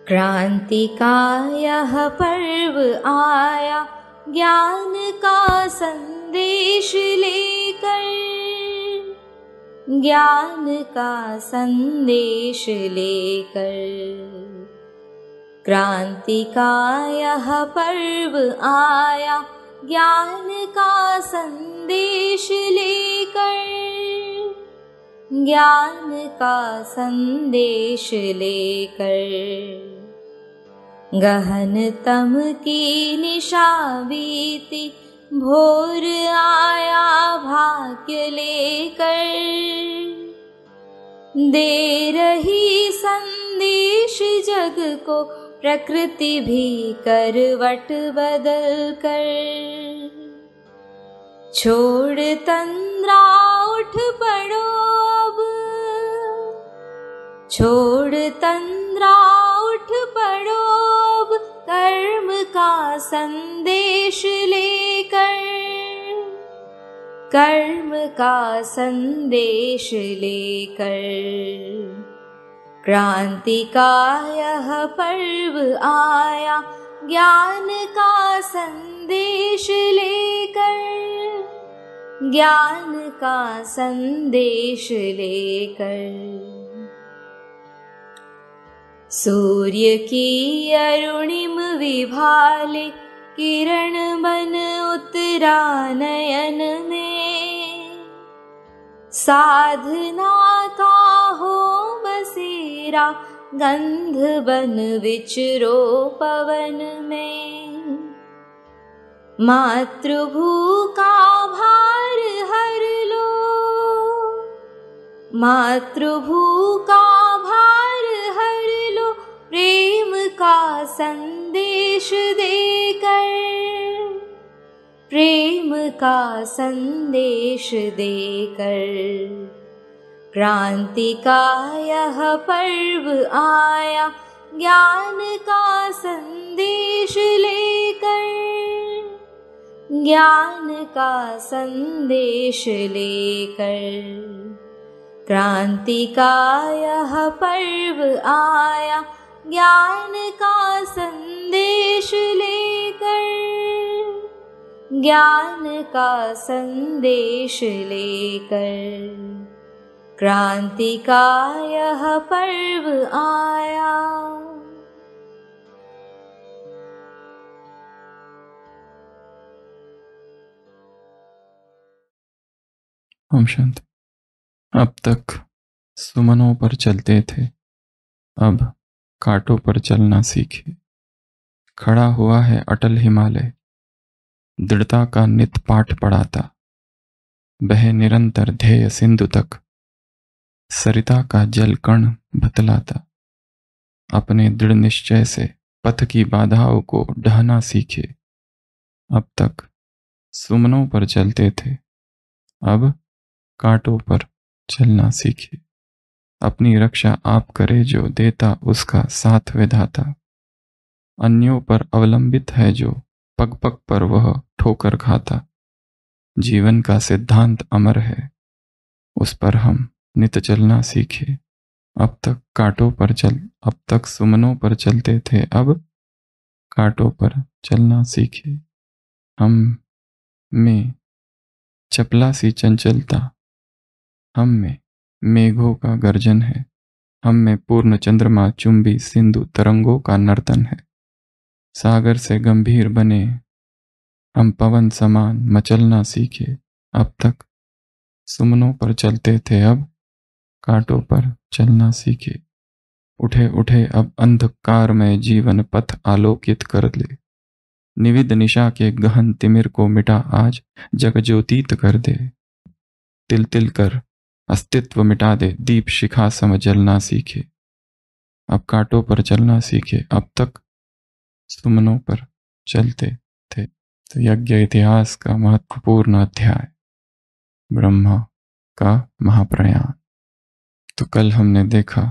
क्रांति का यह पर्व आया ज्ञान का संदेश लेकर, ज्ञान का संदेश लेकर। क्रांति का यह पर्व आया ज्ञान का संदेश लेकर, ज्ञान का संदेश लेकर। गहनतम की निशा बीती, भोर आया भाग्य लेकर, दे रही संदेश जग को प्रकृति भी करवट बदल कर। छोड़ तंद्रा उठ पड़ो अब, छोड़ तंद्रा उठ पड़ो अब, कर्म का संदेश लेकर, कर्म का संदेश लेकर। क्रांति का यह पर्व आया ज्ञान का संदेश लेकर, ज्ञान का संदेश लेकर। सूर्य की अरुणिम विभाले, किरण बन उतरा नयन में, साधना का हो बसेरा, गंध बन विचरो पवन में। मातृभू का भार हर लो, मातृभू का भार हर लो, प्रेम का संदेश देकर, प्रेम का संदेश देकर। क्रांति का यह पर्व आया ज्ञान का संदेश लेकर, ज्ञान का संदेश लेकर। क्रांति का यह पर्व आया ज्ञान का संदेश लेकर, ज्ञान का संदेश लेकर। क्रांति का यह पर्व आया। ओम शांति। अब तक सुमनों पर चलते थे, अब कांटों पर चलना सीखे। खड़ा हुआ है अटल हिमालय, दृढ़ता का नित पाठ पढ़ाता, बहे निरंतर ध्येय सिंधु तक, सरिता का जल कण बतलाता। अपने दृढ़ निश्चय से पथ की बाधाओं को ढहना सीखे। अब तक सुमनों पर चलते थे, अब कांटों पर चलना सीखे। अपनी रक्षा आप करे जो, देता उसका साथ विधाता। अन्यों पर अवलंबित है जो, पग पग पर वह ठोकर खाता। जीवन का सिद्धांत अमर है, उस पर हम नित चलना सीखे। अब तक कांटों पर अब तक सुमनों पर चलते थे, अब कांटों पर चलना सीखे। हम में चपला सी चंचलता, हम में मेघों का गर्जन है, हम में पूर्ण चंद्रमा चुंबी सिंधु तरंगों का नर्तन है। सागर से गंभीर बने हम पवन समान मचलना सीखे। अब तक सुमनों पर चलते थे, अब कांटों पर चलना सीखे। उठे उठे अब अंधकार में जीवन पथ आलोकित कर ले। निविद निशा के गहन तिमिर को मिटा आज जग ज्योतित कर दे। तिल तिल कर अस्तित्व मिटा दे, दीप शिखा समझ जलना सीखे। अब कांटों पर चलना सीखे। अब तक सुमनों पर चलते थे। तो यज्ञ इतिहास का महत्वपूर्ण अध्याय, ब्रह्मा का महाप्रयाण। तो कल हमने देखा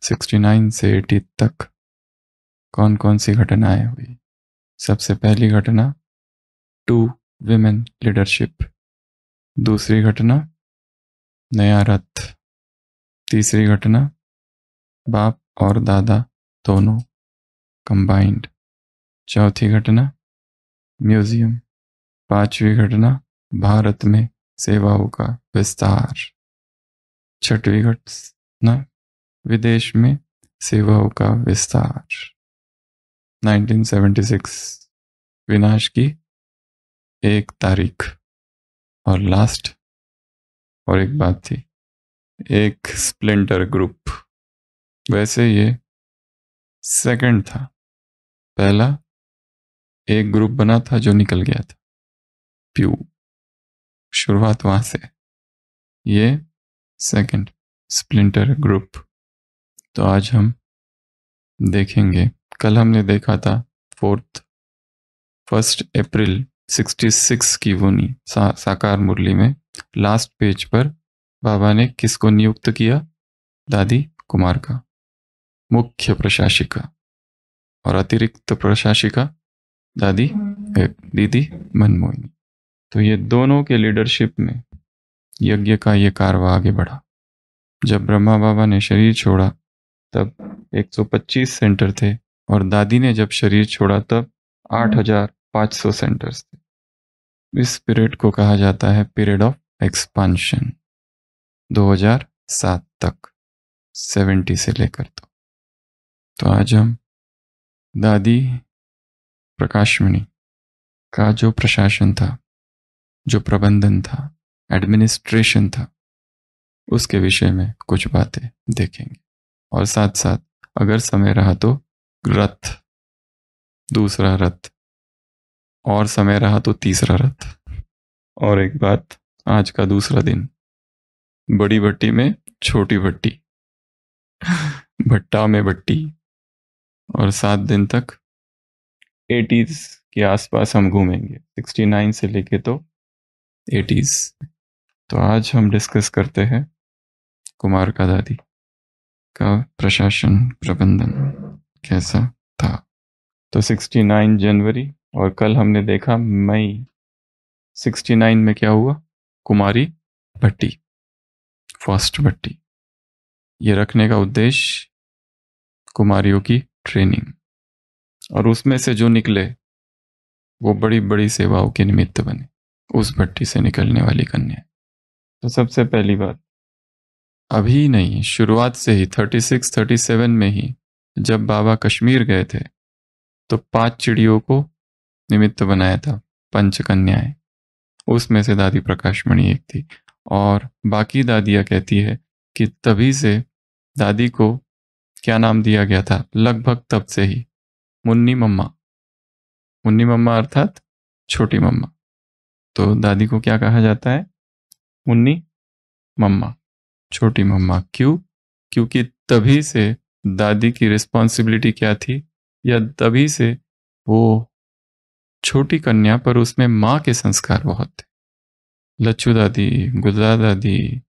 69 से 80 तक कौन कौन सी घटनाएं हुई। सबसे पहली घटना 2 विमेन लीडरशिप, दूसरी घटना नया रथ, तीसरी घटना बाप और दादा दोनों कंबाइंड। चौथी घटना म्यूजियम। पांचवी घटना भारत में सेवाओं का विस्तार। छठवीं घटना विदेश में सेवाओं का विस्तार। 1976 विनाश की 1 तारीख। और लास्ट और एक बात थी, एक स्प्लिंटर ग्रुप। वैसे ये सेकंड था, पहला एक ग्रुप बना था जो निकल गया था, प्यू, शुरुआत वहां से। ये सेकंड स्प्लिंटर ग्रुप। तो आज हम देखेंगे, कल हमने देखा था 1 अप्रैल 66 की वुनी साकार मुरली में लास्ट पेज पर बाबा ने किसको नियुक्त किया? दादी कुमार का मुख्य प्रशासिका, और अतिरिक्त प्रशासिका दादी दीदी मनमोहिनी। तो ये दोनों के लीडरशिप में यज्ञ का ये कारवा आगे बढ़ा। जब ब्रह्मा बाबा ने शरीर छोड़ा तब 125 सेंटर थे, और दादी ने जब शरीर छोड़ा तब 8500 सेंटर्स थे। इस पीरियड को कहा जाता है पीरियड ऑफ एक्सपांशन, 2007 तक, 70 से लेकर। तो आज हम दादी प्रकाशमणि का जो प्रशासन था, जो प्रबंधन था, एडमिनिस्ट्रेशन था, उसके विषय में कुछ बातें देखेंगे। और साथ साथ अगर समय रहा तो रथ, दूसरा रथ, और समय रहा तो तीसरा रथ। और एक बात, आज का दूसरा दिन, बड़ी भट्टी में छोटी भट्टी, भट्टा में भट्टी। और 7 दिन तक 80s के आसपास हम घूमेंगे, 69 से लेके तो 80s। तो आज हम डिस्कस करते हैं कुमार का दादी का प्रशासन प्रबंधन कैसा था। तो 69 जनवरी, और कल हमने देखा मई 69 में क्या हुआ? कुमारी भट्टी, फर्स्ट भट्टी। ये रखने का उद्देश्य कुमारियों की ट्रेनिंग, और उसमें से जो निकले वो बड़ी बड़ी सेवाओं के निमित्त बने, उस भट्टी से निकलने वाली कन्या। तो सबसे पहली बात, अभी नहीं, शुरुआत से ही 36-37 में ही जब बाबा कश्मीर गए थे तो 5 चिड़ियों को निमित्त बनाया था, पंचकन्याएं। उसमें से दादी प्रकाशमणि एक थी। और बाकी दादियां कहती है कि तभी से दादी को क्या नाम दिया गया था, लगभग तब से ही, मुन्नी मम्मा। मुन्नी मम्मा अर्थात छोटी मम्मा। तो दादी को क्या कहा जाता है? मुन्नी मम्मा, छोटी मम्मा। क्यों? क्योंकि तभी से दादी की रिस्पॉन्सिबिलिटी क्या थी, या तभी से वो छोटी कन्या पर उसमें माँ के संस्कार बहुत थे। लच्छू दादी, गुलजार दादी,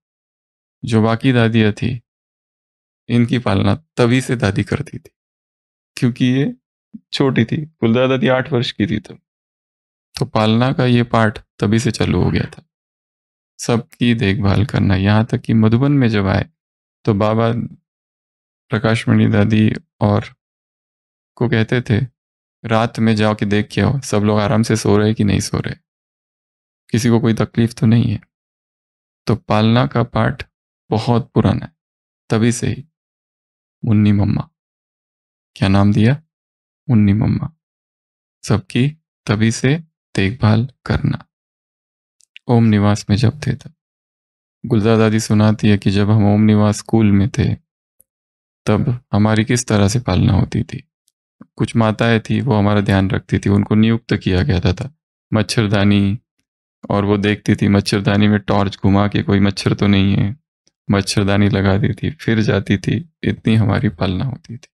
जो बाकी दादियाँ थी, इनकी पालना तभी से दादी करती थी, क्योंकि ये छोटी थी। गुलजार दादी 8 वर्ष की थी तब। तो पालना का ये पार्ट तभी से चालू हो गया था, सबकी देखभाल करना। यहाँ तक कि मधुबन में जब आए तो बाबा प्रकाशमणि दादी और को कहते थे, रात में जाओ कि देख के आओ सब लोग आराम से सो रहे कि नहीं सो रहे, किसी को कोई तकलीफ तो नहीं है। तो पालना का पार्ट बहुत पुराना है, तभी से ही। मुन्नी मम्मा, क्या नाम दिया? मुन्नी मम्मा। सबकी तभी से देखभाल करना। ओम निवास में जब थे तब गुलजार दादी सुनाती है कि जब हम ओम निवास स्कूल में थे तब हमारी किस तरह से पालना होती थी। कुछ माताएं थी, वो हमारा ध्यान रखती थी, उनको नियुक्त किया गया था मच्छरदानी, और वो देखती थी मच्छरदानी में टॉर्च घुमा के कोई मच्छर तो नहीं है, मच्छरदानी लगा दी थी, फिर जाती थी। इतनी हमारी पालना होती थी,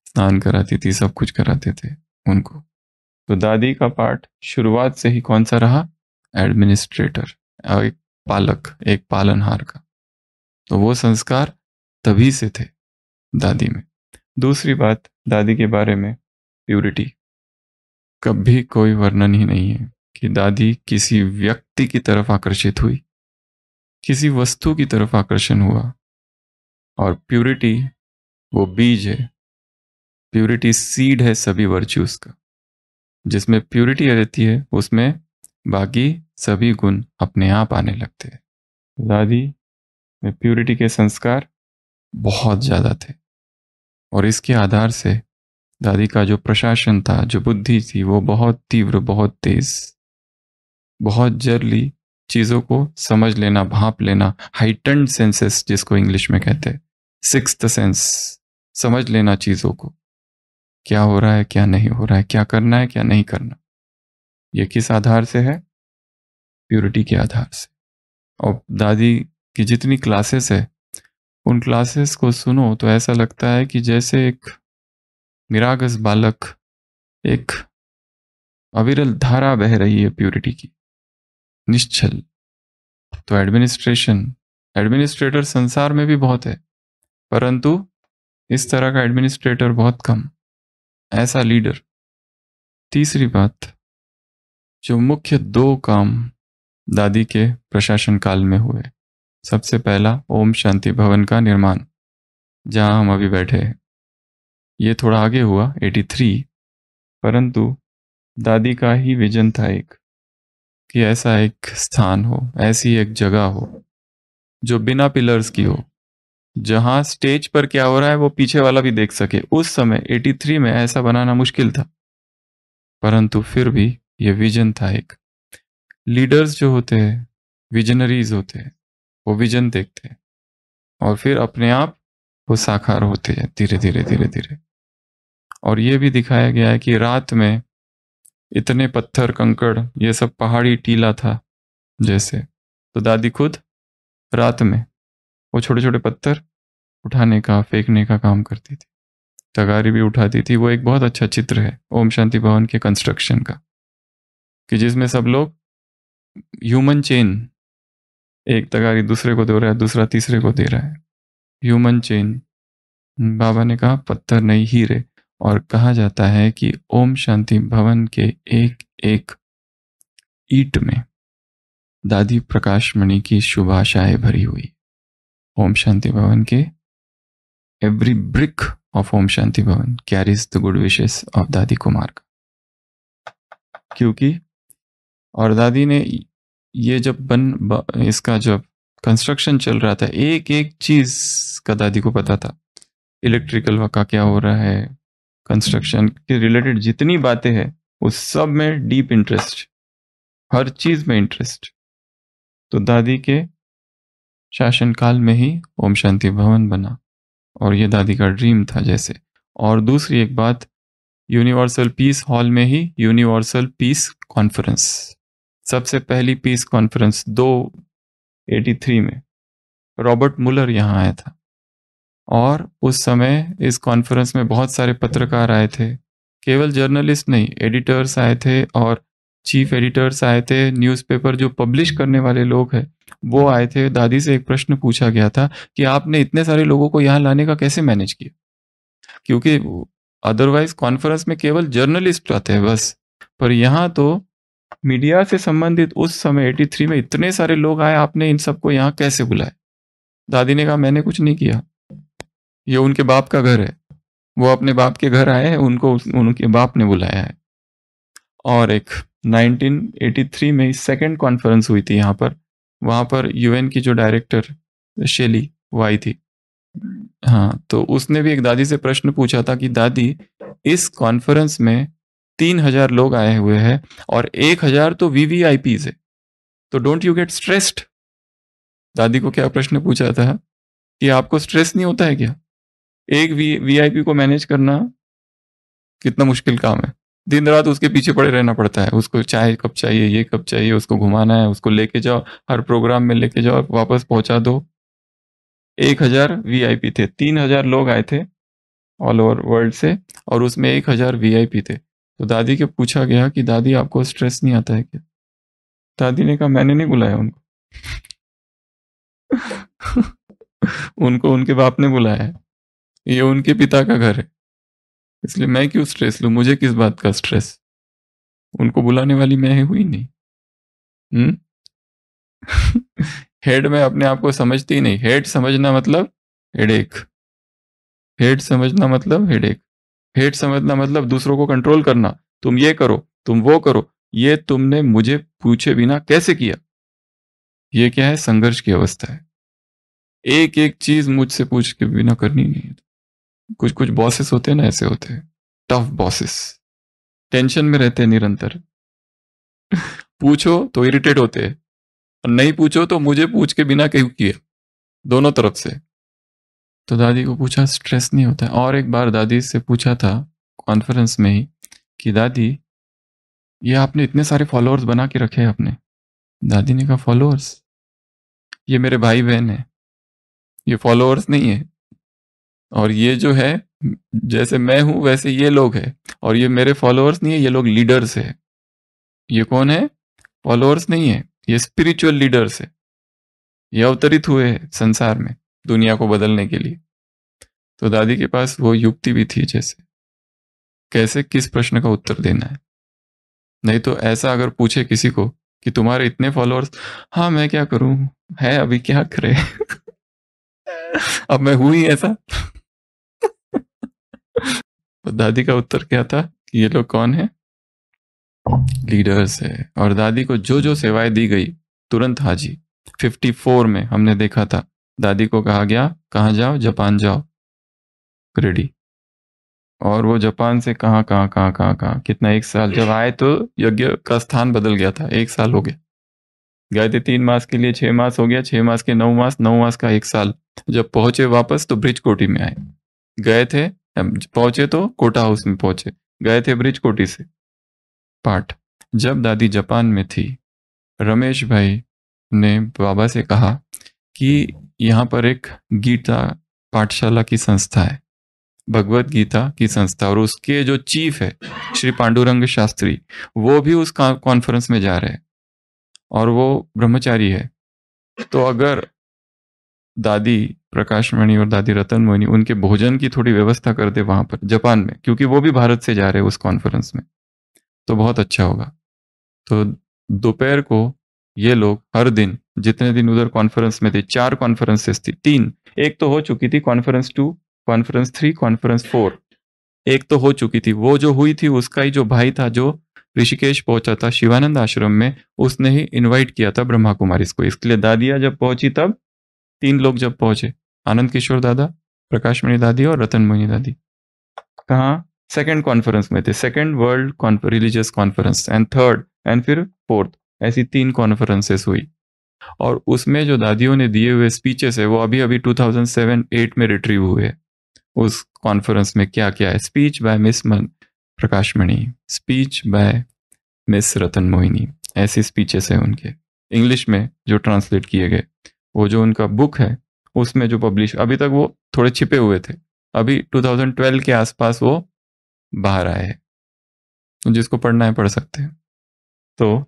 स्नान कराती थी, सब कुछ कराते थे उनको। तो दादी का पार्ट शुरुआत से ही कौन सा रहा? एडमिनिस्ट्रेटर, एक पालक, एक पालनहार का। तो वो संस्कार तभी से थे दादी में। दूसरी बात दादी के बारे में, प्यूरिटी। कभी कोई वर्णन ही नहीं है कि दादी किसी व्यक्ति की तरफ आकर्षित हुई, किसी वस्तु की तरफ आकर्षण हुआ। और प्यूरिटी वो बीज है प्यूरिटी सीड है सभी वर्च्यूज का। जिसमें प्यूरिटी रहती है उसमें बाकी सभी गुण अपने आप आने लगते हैं। दादी में प्यूरिटी के संस्कार बहुत ज़्यादा थे और इसके आधार से दादी का जो प्रशासन था, जो बुद्धि थी, वो बहुत तीव्र, बहुत तेज, बहुत जल्दी चीज़ों को समझ लेना, भांप लेना, हाइटन्ड सेंसेस जिसको इंग्लिश में कहते हैं, सिक्स्थ सेंस, समझ लेना चीज़ों को, क्या हो रहा है, क्या नहीं हो रहा है, क्या करना है, क्या नहीं करना। ये किस आधार से है? प्यूरिटी के आधार से। और दादी की जितनी क्लासेस है, उन क्लासेस को सुनो तो ऐसा लगता है कि जैसे एक निरागस बालक, एक अविरल धारा बह रही है प्यूरिटी की, निश्चल। तो एडमिनिस्ट्रेटर संसार में भी बहुत है, परंतु इस तरह का एडमिनिस्ट्रेटर बहुत कम, ऐसा लीडर। तीसरी बात, जो मुख्य 2 काम दादी के प्रशासन काल में हुए, सबसे पहला ओम शांति भवन का निर्माण, जहां हम अभी बैठे हैं। ये थोड़ा आगे हुआ 83, परंतु दादी का ही विजन था एक, कि ऐसा एक स्थान हो, ऐसी एक जगह हो जो बिना पिलर्स की हो, जहां स्टेज पर क्या हो रहा है वो पीछे वाला भी देख सके। उस समय 83 में ऐसा बनाना मुश्किल था, परंतु फिर भी ये विजन था एक। लीडर्स जो होते हैं, विजनरीज होते हैं, वो विजन देखते हैं और फिर अपने आप वो साकार होते हैं धीरे धीरे धीरे धीरे। और ये भी दिखाया गया है कि रात में इतने पत्थर कंकड़, ये सब पहाड़ी टीला था जैसे, तो दादी खुद रात में वो छोटे छोटे पत्थर उठाने का, फेंकने का काम करती थी, तगारी भी उठाती थी। वो एक बहुत अच्छा चित्र है ओम शांति भवन के कंस्ट्रक्शन का, कि जिसमें सब लोग ह्यूमन चेन, एक तगारी दूसरे को दे रहा है, दूसरा तीसरे को दे रहा है, ह्यूमन चेन। बाबा ने कहा पत्थर नहीं हीरे, और कहा जाता है कि ओम शांति भवन के एक एक ईंट में दादी प्रकाश मणि की शुभ आशाएं भरी हुई। ओम शांति भवन के every brick of Om Shanti भवन carries the good wishes of दादी कुमार का। क्योंकि और दादी ने ये जब इसका जब कंस्ट्रक्शन चल रहा था, एक एक चीज का दादी को पता था। इलेक्ट्रिकल का क्या हो रहा है, कंस्ट्रक्शन के रिलेटेड जितनी बातें हैं, उस सब में डीप इंटरेस्ट, हर चीज में इंटरेस्ट। तो दादी के शासनकाल में ही ओम शांति भवन बना और ये दादी का ड्रीम था जैसे। और दूसरी एक बात, यूनिवर्सल पीस हॉल में ही यूनिवर्सल पीस कॉन्फ्रेंस, सबसे पहली पीस कॉन्फ्रेंस 283 में रॉबर्ट मुलर यहाँ आया था। और उस समय इस कॉन्फ्रेंस में बहुत सारे पत्रकार आए थे, केवल जर्नलिस्ट नहीं, एडिटर्स आए थे और चीफ एडिटर्स आए थे, न्यूज़पेपर जो पब्लिश करने वाले लोग हैं वो आए थे। दादी से एक प्रश्न पूछा गया था कि आपने इतने सारे लोगों को यहाँ लाने का कैसे मैनेज किया, क्योंकि अदरवाइज कॉन्फ्रेंस में केवल जर्नलिस्ट आते हैं बस, पर यहाँ तो मीडिया से संबंधित उस समय 83 में इतने सारे लोग आए, आपने इन सबको यहाँ कैसे बुलाया? दादी ने कहा मैंने कुछ नहीं किया, ये उनके बाप का घर है, वो अपने बाप के घर आए हैं, उनको उनके बाप ने बुलाया है। और एक 1983 में सेकंड कॉन्फ्रेंस हुई थी यहाँ पर, वहाँ पर यूएन की जो डायरेक्टर शेली वो आई थी। हाँ, तो उसने भी एक दादी से प्रश्न पूछा था कि दादी इस कॉन्फ्रेंस में 3000 लोग आए हुए हैं और 1000 तो वीवीआईपीज है, तो डोंट यू गेट स्ट्रेस्ड? दादी को क्या प्रश्न पूछा था कि आपको स्ट्रेस नहीं होता है क्या? एक वीआईपी को मैनेज करना कितना मुश्किल काम है, दिन रात उसके पीछे पड़े रहना पड़ता है, उसको चाय कब चाहिए, ये कब चाहिए, उसको घुमाना है, उसको लेके जाओ, हर प्रोग्राम में लेके जाओ, वापस पहुंचा दो। 1000 वीआईपी थे, 3000 लोग आए थे ऑल ओवर वर्ल्ड से और उसमें 1000 वीआईपी थे। तो दादी के पूछा गया कि दादी आपको स्ट्रेस नहीं आता है क्या? दादी ने कहा मैंने नहीं बुलाया उनको उनको उनके बाप ने बुलाया है, ये उनके पिता का घर है, इसलिए मैं क्यों स्ट्रेस लूं, मुझे किस बात का स्ट्रेस, उनको बुलाने वाली मैं हुई नहीं। हेड में अपने आप को समझती ही नहीं, हेड समझना मतलब हेडेक, हेड समझना मतलब हेडेक। हेट समझना मतलब दूसरों को कंट्रोल करना, तुम ये करो, तुम वो करो, ये तुमने मुझे पूछे बिना कैसे किया। ये क्या है? संघर्ष की अवस्था है। एक एक चीज मुझसे पूछ के बिना करनी नहीं है। कुछ कुछ बॉसेस होते हैं ना, ऐसे होते हैं, टफ बॉसेस, टेंशन में रहते हैं निरंतर। पूछो तो इरिटेट होते हैं, और नहीं पूछो तो मुझे पूछ के बिना क्यों किए, दोनों तरफ से। तो दादी को पूछा स्ट्रेस नहीं होता है। और एक बार दादी से पूछा था कॉन्फ्रेंस में ही कि दादी ये आपने इतने सारे फॉलोअर्स बना के रखे हैं अपने। दादी ने कहा फॉलोअर्स? ये मेरे भाई बहन है, ये फॉलोअर्स नहीं है। और ये जो है, जैसे मैं हूं वैसे ये लोग हैं, और ये मेरे फॉलोअर्स नहीं है, ये लोग लीडर्स है। ये कौन है? फॉलोअर्स नहीं है, ये स्पिरिचुअल लीडर्स है। ये अवतरित हुए हैं संसार में दुनिया को बदलने के लिए। तो दादी के पास वो युक्ति भी थी, जैसे कैसे किस प्रश्न का उत्तर देना है। नहीं तो ऐसा अगर पूछे किसी को कि तुम्हारे इतने फॉलोअर्स, हाँ मैं क्या करूं, है अभी क्या करे। अब मैं हूं ही ऐसा। तो दादी का उत्तर क्या था कि ये लोग कौन है? लीडर्स है। और दादी को जो जो सेवाएं दी गई तुरंत हाजी। 54 में हमने देखा था दादी को कहा गया कहाँ जाओ, जापान जाओ, रेडी। और वो जापान से कहाँ कहाँ कहाँ कहाँ कहाँ कितना, 1 साल। जब आए तो यज्ञ का स्थान बदल गया था, 1 साल हो गया। गए थे 3 मास के लिए, 6 मास हो गया, 6 मास के 9 मास, 9 मास का 1 साल। जब पहुंचे वापस तो ब्रिज कोटी में आए। गए थे, पहुंचे तो कोटा हाउस में पहुंचे, गए थे ब्रिज कोटी से। पाठ। जब दादी जापान में थी, रमेश भाई ने बाबा से कहा कि यहाँ पर एक गीता पाठशाला की संस्था है, भगवत गीता की संस्था, और उसके जो चीफ है श्री पांडुरंग शास्त्री, वो भी उस कॉन्फ्रेंस में जा रहे हैं, और वो ब्रह्मचारी है। तो अगर दादी प्रकाश मणि और दादी रतन मोहिनी उनके भोजन की थोड़ी व्यवस्था कर दे वहां पर जापान में, क्योंकि वो भी भारत से जा रहे हैं उस कॉन्फ्रेंस में, तो बहुत अच्छा होगा। तो दोपहर को ये लोग हर दिन, जितने दिन उधर कॉन्फ्रेंस में थे, 4 कॉन्फ्रेंसेस थी, 3, एक तो हो चुकी थी, कॉन्फ्रेंस 2, कॉन्फ्रेंस 3, कॉन्फ्रेंस 4, एक तो हो चुकी थी। वो जो हुई थी उसका ही जो भाई था जो ऋषिकेश पहुंचा था शिवानंद आश्रम में, उसने ही इनवाइट किया था ब्रह्मा कुमारी को। इसलिए दादिया जब पहुंची तब 3 लोग जब पहुंचे, आनंद किशोर दादा, प्रकाश मणि दादी और रतन मोहिनी दादी, कहाँ? सेकंड कॉन्फ्रेंस में थे, second world religious conference, and third, and फिर फोर्थ, ऐसी 3 कॉन्फ्रेंसेस हुई। और उसमें जो दादियों ने दिए हुए स्पीचेस है वो अभी अभी 2007-8 में रिट्रीव हुए। उस कॉन्फ्रेंस में क्या क्या है? Speech by miss Prakash Mani, speech by miss Ratan Mohini, ऐसी स्पीचेस है उनके, इंग्लिश में जो ट्रांसलेट किए गए। वो जो उनका बुक है उसमें जो पब्लिश, अभी तक वो थोड़े छिपे हुए थे, अभी 2012 के आसपास वो बाहर आए हैं, तो जिसको पढ़ना है पढ़ सकते हैं। तो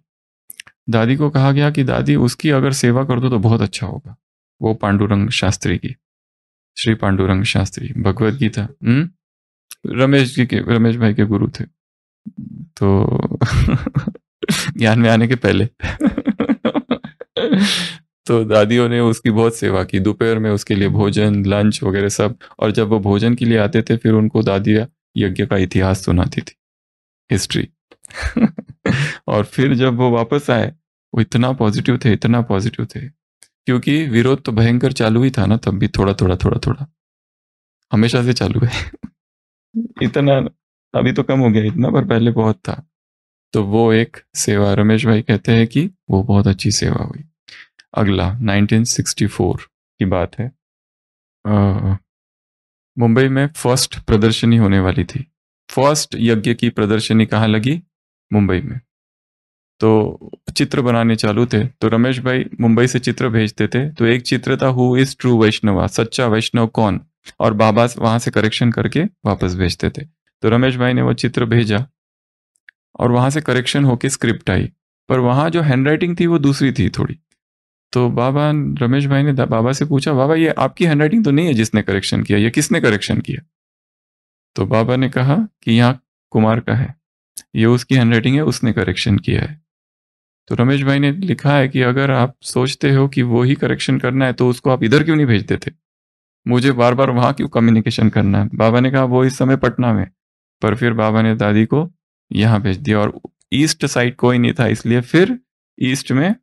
दादी को कहा गया कि दादी उसकी अगर सेवा कर दो तो बहुत अच्छा होगा, वो पांडुरंग शास्त्री की, श्री पांडुरंग शास्त्री, भगवत गीता। रमेश जी के, रमेश भाई के गुरु थे, तो ज्ञान में आने के पहले। तो दादियों ने उसकी बहुत सेवा की, दोपहर में उसके लिए भोजन, लंच वगैरह सब। और जब वो भोजन के लिए आते थे फिर उनको दादिया यज्ञ का इतिहास सुनाती थी, हिस्ट्री। और फिर जब वो वापस आए, वो इतना पॉजिटिव थे, इतना पॉजिटिव थे, क्योंकि विरोध तो भयंकर चालू ही था ना तब भी, थोड़ा थोड़ा थोड़ा थोड़ा, हमेशा से चालू है। इतना, अभी तो कम हो गया इतना, पर पहले बहुत था। तो वो एक सेवा, रमेश भाई कहते हैं कि वो बहुत अच्छी सेवा हुई। अगला 1964 की बात है। मुंबई में फर्स्ट प्रदर्शनी होने वाली थी। फर्स्ट यज्ञ की प्रदर्शनी कहाँ लगी? मुंबई में। तो चित्र बनाने चालू थे, तो रमेश भाई मुंबई से चित्र भेजते थे। तो एक चित्र था हु इज ट्रू वैष्णवा, सच्चा वैष्णव कौन, और बाबा वहां से करेक्शन करके वापस भेजते थे। तो रमेश भाई ने वो चित्र भेजा और वहां से करेक्शन होके स्क्रिप्ट आई, पर वहां जो हैंडराइटिंग थी वो दूसरी थी थोड़ी। तो बाबा, रमेश भाई ने बाबा से पूछा, बाबा ये आपकी हैंडराइटिंग तो नहीं है जिसने करेक्शन किया, ये किसने करेक्शन किया? तो बाबा ने कहा कि यहाँ कुमार का है, ये उसकी हैंडराइटिंग है, उसने करेक्शन किया है। तो रमेश भाई ने लिखा है कि अगर आप सोचते हो कि वो ही करेक्शन करना है तो उसको आप इधर क्यों नहीं भेजते थे, मुझे बार बार वहां क्यों कम्युनिकेशन करना है? बाबा ने कहा वो इस समय पटना में, पर फिर बाबा ने दादी को यहाँ भेज दिया, और ईस्ट साइड कोई नहीं था, इसलिए फिर ईस्ट में